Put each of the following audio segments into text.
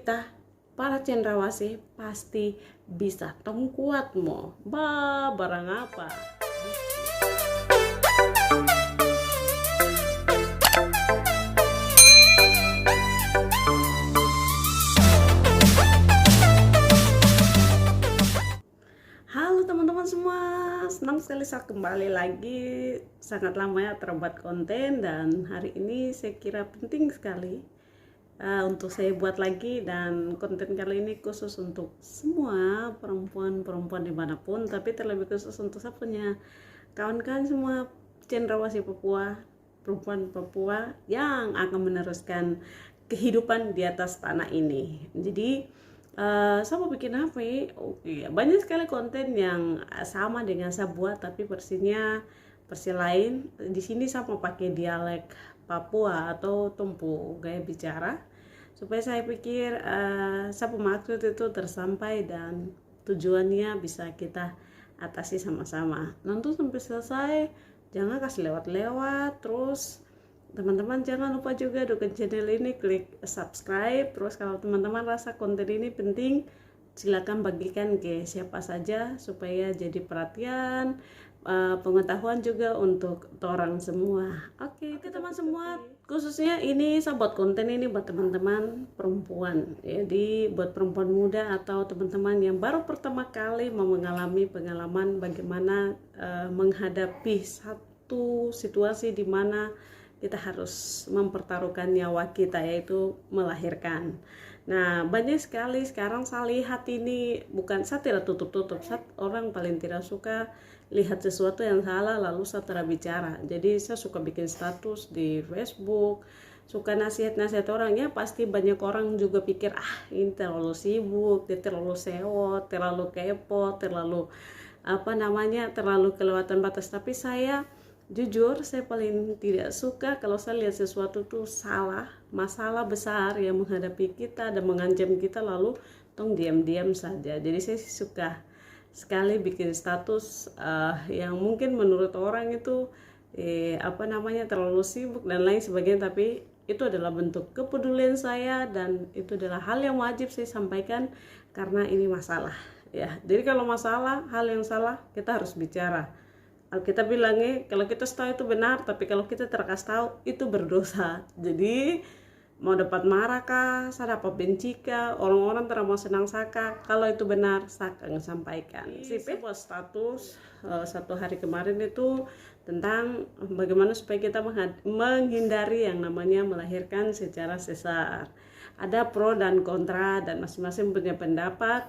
kita para cendrawasih pasti bisa. Tong kuat mo, barang apa? Halo teman-teman semua, senang sekali saya kembali lagi. Sangat lama ya terbuat konten, dan hari ini saya kira penting sekali untuk saya buat lagi. Dan konten kali ini khusus untuk semua perempuan-perempuan dimanapun, tapi terlebih khusus untuk saya punya kawan-kawan semua cendrawasih Papua, perempuan Papua yang akan meneruskan kehidupan di atas tanah ini. Jadi saya mau bikin apa ya? Oke, banyak sekali konten yang sama dengan saya buat, tapi versinya versi lain. Di sini saya mau pakai dialek Papua atau Tumpu gaya bicara, supaya saya pikir saya maksud itu tersampai dan tujuannya bisa kita atasi sama-sama. Nonton sampai selesai, jangan kasih lewat-lewat. Terus teman-teman jangan lupa juga dukung channel ini, klik subscribe. Terus kalau teman-teman rasa konten ini penting, silakan bagikan ke siapa saja supaya jadi perhatian, pengetahuan juga untuk orang semua. Oke, teman semua, khususnya ini saya buat konten ini buat teman-teman perempuan. Jadi buat perempuan muda atau teman-teman yang baru pertama kali mau mengalami pengalaman bagaimana menghadapi satu situasi di mana kita harus mempertaruhkan nyawa kita, yaitu melahirkan. Nah, banyak sekali sekarang saya lihat ini, bukan saya tidak tutup-tutup, orang paling tidak suka lihat sesuatu yang salah lalu saya tidak bicara. Jadi saya suka bikin status di Facebook, suka nasihat-nasihat orang. Ya pasti banyak orang juga pikir, ini terlalu sibuk, dia terlalu sewot, terlalu kepo, terlalu terlalu kelewatan batas. Tapi saya jujur, saya paling tidak suka kalau saya lihat sesuatu tuh salah, masalah besar yang menghadapi kita dan mengancam kita, lalu tong diam-diam saja. Jadi saya suka sekali bikin status yang mungkin menurut orang itu terlalu sibuk dan lain sebagainya, tapi itu adalah bentuk kepedulian saya dan itu adalah hal yang wajib saya sampaikan karena ini masalah ya. Jadi kalau masalah, hal yang salah, kita harus bicara. Alkitab bilangnya kalau kita tahu itu benar, tapi kalau kita terkas tahu itu berdosa. Jadi mau dapat marah kah, saya dapat benci kah, orang-orang tidak mau senang saka, kalau itu benar saya akan sampaikan. Saya buat status satu hari kemarin itu tentang bagaimana supaya kita menghindari yang namanya melahirkan secara sesar. Ada pro dan kontra dan masing-masing punya pendapat,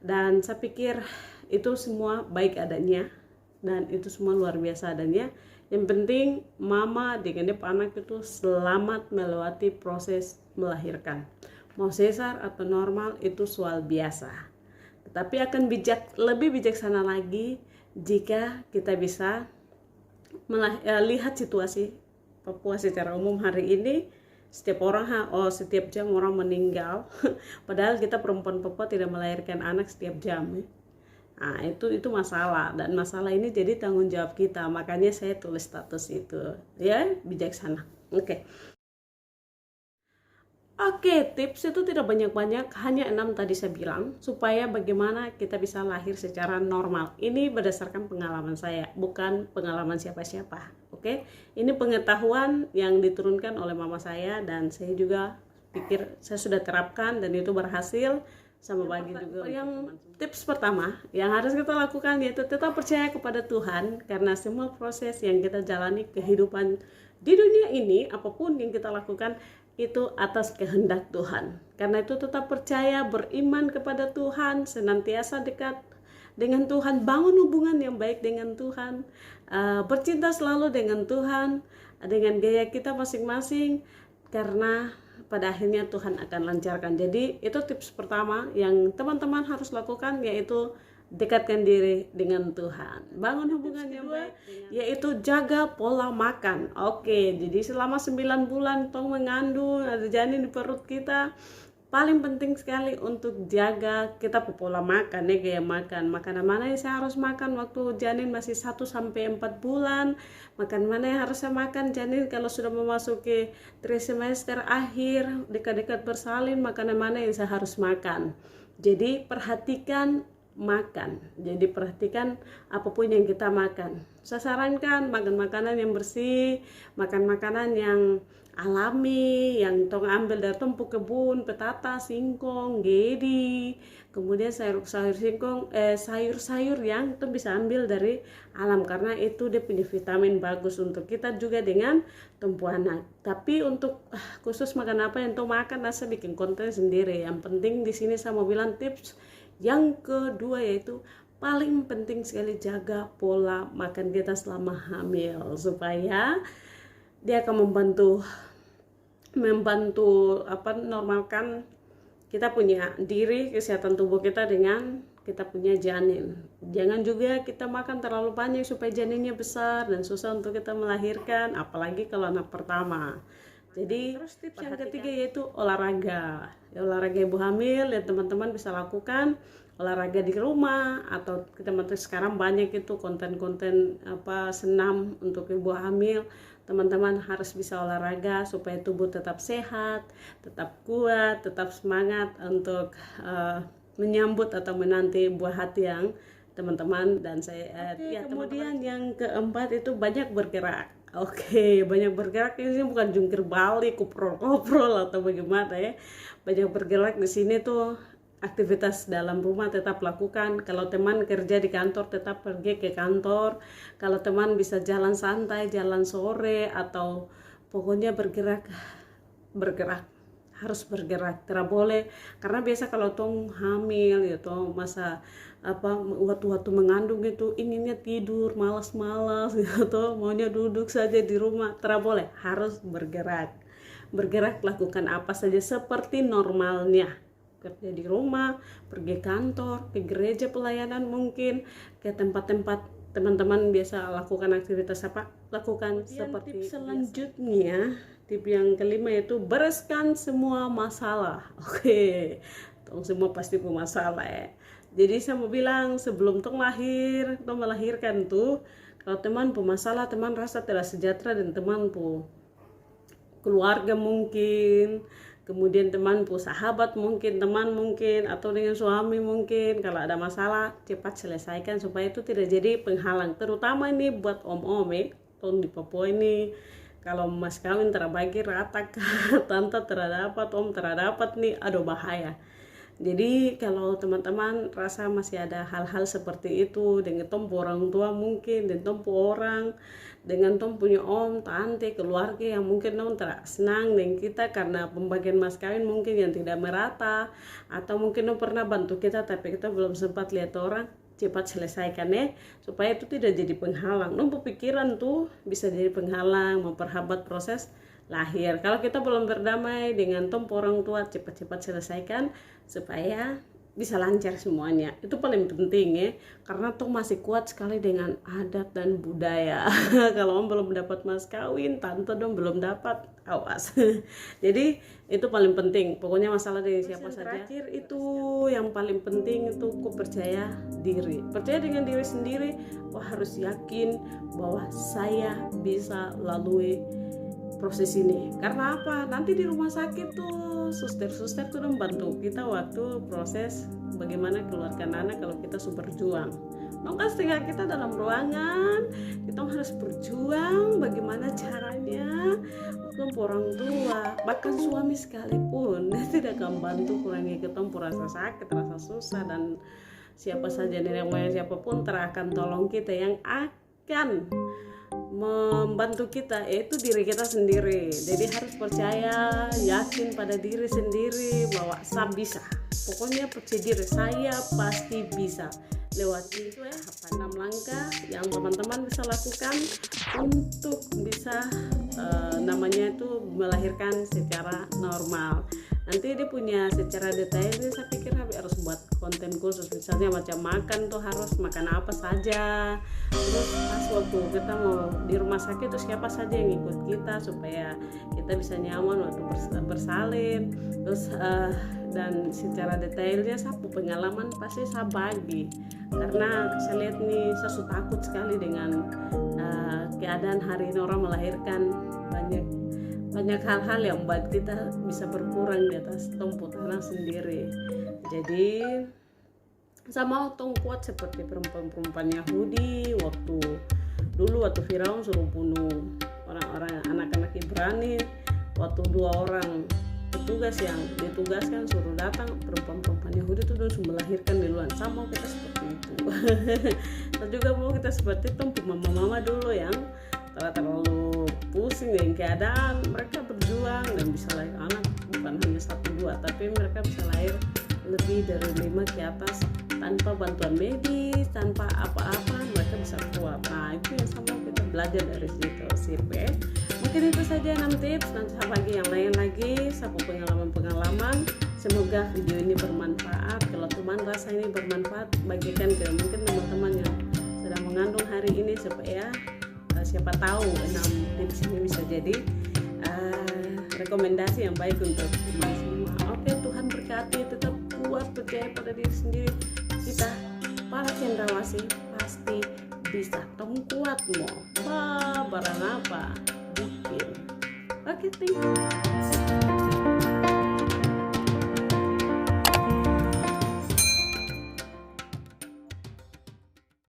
dan saya pikir itu semua baik adanya dan itu semua luar biasa adanya. Yang penting mama dengan dia anak itu selamat melewati proses melahirkan, mau sesar atau normal itu soal biasa. Tetapi akan lebih bijaksana lagi jika kita bisa lihat situasi Papua secara umum hari ini. Setiap jam orang meninggal padahal kita perempuan Papua tidak melahirkan anak setiap jam. Nah, itu masalah, dan masalah ini jadi tanggung jawab kita. Makanya saya tulis status itu, ya, bijaksana. Oke, tips itu tidak banyak-banyak, hanya 6 tadi saya bilang, supaya bagaimana kita bisa lahir secara normal. Ini berdasarkan pengalaman saya, bukan pengalaman siapa-siapa. Oke, ini pengetahuan yang diturunkan oleh mama saya, dan saya juga pikir saya sudah terapkan dan itu berhasil. Sama bagi juga yang tips pertama yang harus kita lakukan yaitu tetap percaya kepada Tuhan, karena semua proses yang kita jalani kehidupan di dunia ini, apapun yang kita lakukan itu atas kehendak Tuhan. Karena itu tetap percaya, beriman kepada Tuhan, senantiasa dekat dengan Tuhan, bangun hubungan yang baik dengan Tuhan, bercinta selalu dengan Tuhan, dengan gaya kita masing-masing, karena pada akhirnya Tuhan akan lancarkan. Jadi itu tips pertama yang teman-teman harus lakukan, yaitu dekatkan diri dengan Tuhan, bangun hubungan yang baik, yaitu jaga pola makan. Oke, jadi selama 9 bulan tong mengandung, ada janin di perut kita, paling penting sekali untuk jaga kita pola makan ya, gaya makan. Makanan mana yang saya harus makan waktu janin masih 1 sampai 4 bulan, makan mana yang harus saya makan janin kalau sudah memasuki trimester akhir, dekat-dekat bersalin, makanan mana yang saya harus makan. Jadi perhatikan makan, jadi perhatikan apapun yang kita makan. Saya sarankan makan makanan yang bersih, makan makanan yang alami, yang tong ambil dari tumpu kebun, petata, singkong, gedi, kemudian sayur-sayur singkong, sayur-sayur yang itu bisa ambil dari alam, karena itu dia punya vitamin bagus untuk kita juga dengan tumpu anak. Tapi untuk khusus makan apa yang tong makan, saya bikin konten sendiri. Yang penting di sini saya mau bilang tips yang kedua, yaitu paling penting sekali jaga pola makan kita selama hamil, supaya dia akan membantu normalkan kita punya diri, kesehatan tubuh kita dengan kita punya janin. Jangan juga kita makan terlalu banyak supaya janinnya besar dan susah untuk kita melahirkan, apalagi kalau anak pertama. Jadi terus tips yang ketiga yaitu olahraga. Ya, olahraga ibu hamil ya teman-teman bisa lakukan olahraga di rumah, atau kita sekarang banyak itu konten-konten senam untuk ibu hamil. Teman-teman harus bisa olahraga supaya tubuh tetap sehat, tetap kuat, tetap semangat untuk menyambut atau menanti buah hati yang teman-teman dan saya. Kemudian yang keempat itu banyak bergerak. Banyak bergerak ini bukan jungkir balik, koprol atau bagaimana ya. Banyak bergerak di sini tuh aktivitas dalam rumah tetap lakukan. Kalau teman kerja di kantor, tetap pergi ke kantor. Kalau teman bisa jalan santai, jalan sore, atau pokoknya bergerak, harus bergerak, tidak boleh. Karena biasa kalau tong hamil ya tong masa waktu mengandung itu inginnya tidur, malas-malas gitu, maunya duduk saja di rumah. Tidak boleh, harus bergerak. Lakukan apa saja seperti normalnya. Kerja di rumah, pergi kantor, ke gereja pelayanan, mungkin ke tempat-tempat teman-teman biasa lakukan aktivitas lakukan seperti tips selanjutnya. Tip yang kelima yaitu bereskan semua masalah. Tong semua pasti punya masalah ya. Jadi saya mau bilang sebelum tong melahirkan tuh, kalau teman punya masalah, teman rasa tidak sejahtera dan teman punya keluarga mungkin, kemudian teman punya sahabat mungkin, teman mungkin, atau dengan suami mungkin, kalau ada masalah cepat selesaikan supaya itu tidak jadi penghalang. Terutama ini buat om-om tong di Papua ini, kalau mas kawin terbagi rata tante terdapat, om terdapat nih, aduh bahaya. Jadi kalau teman-teman rasa masih ada hal-hal seperti itu dengan tompu orang tua mungkin, dan tompu orang, dengan tom punya om, tante, keluarga yang mungkin tom tidak senang dengan kita karena pembagian mas kawin mungkin yang tidak merata, atau mungkin tom pernah bantu kita tapi kita belum sempat lihat orang, cepat selesaikan ya, supaya itu tidak jadi penghalang. Tom pikiran tuh bisa jadi penghalang, memperhambat proses lahir. Kalau kita belum berdamai dengan tom orang tua, cepat-cepat selesaikan supaya bisa lancar semuanya. Itu paling penting ya, karena tom masih kuat sekali dengan adat dan budaya. Kalau om belum dapat mas kawin, tante dong belum dapat, awas. Jadi itu paling penting. Pokoknya masalah dari siapa saja. Terakhir itu yang paling penting itu percaya diri. Percaya dengan diri sendiri. Harus yakin bahwa saya bisa lalui proses ini. Karena apa? Nanti di rumah sakit tuh suster-suster tuh membantu kita waktu proses bagaimana keluarkan anak kalau kita super berjuang. Maka setengah kita dalam ruangan, kita harus berjuang bagaimana caranya untuk orang tua, bahkan suami sekalipun dia tidak akan bantu kurangi kita rasa sakit, rasa susah, dan siapa saja nenek moyang siapapun akan tolong kita. Yang akan membantu kita yaitu diri kita sendiri. Jadi harus percaya, yakin pada diri sendiri bahwa saya bisa. Pokoknya percaya diri, saya pasti bisa. Lewati itu ya 6 langkah yang teman-teman bisa lakukan untuk bisa namanya itu melahirkan secara normal. nanti dia punya secara detailnya saya pikir harus buat konten khusus, misalnya macam makan tuh harus makan apa saja, terus pas waktu kita mau di rumah sakit tuh siapa saja yang ikut kita supaya kita bisa nyaman waktu bersalin, terus dan secara detailnya sapu pengalaman pasti saya bagi, karena saya lihat nih saya sudah takut sekali dengan keadaan hari ini orang melahirkan banyak hal-hal yang membuat kita bisa berkurang di atas tumpu tanah sendiri. Jadi sama tong kuat seperti perempuan-perempuan Yahudi waktu Firaun suruh bunuh orang-orang anak-anak Ibrani, waktu 2 orang petugas yang ditugaskan suruh datang perempuan-perempuan Yahudi itu sudah melahirkan di luar. Sama kita seperti itu. Dan juga mau kita seperti itu, mama-mama dulu yang terlalu pusing dengan keadaan, mereka berjuang dan bisa lahir anak bukan hanya 1-2, tapi mereka bisa lahir lebih dari 5 ke atas tanpa bantuan medis, tanpa apa-apa mereka bisa kuat. Nah itu yang sama kita belajar dari situ sih. Mungkin itu saja 6 tips, nanti saya bagi yang lain lagi, sapu pengalaman. Semoga video ini bermanfaat. Kalau teman rasa ini bermanfaat, bagikan ke mungkin teman-teman yang sedang mengandung hari ini supaya siapa tahu 6 tips ini bisa jadi rekomendasi yang baik untuk teman semua. Oke, Tuhan berkati, tetap kuat, percaya pada diri sendiri. Kita para cendrawasih pasti bisa. Kamu kuat mau barang apa bikin. Oke, thank you.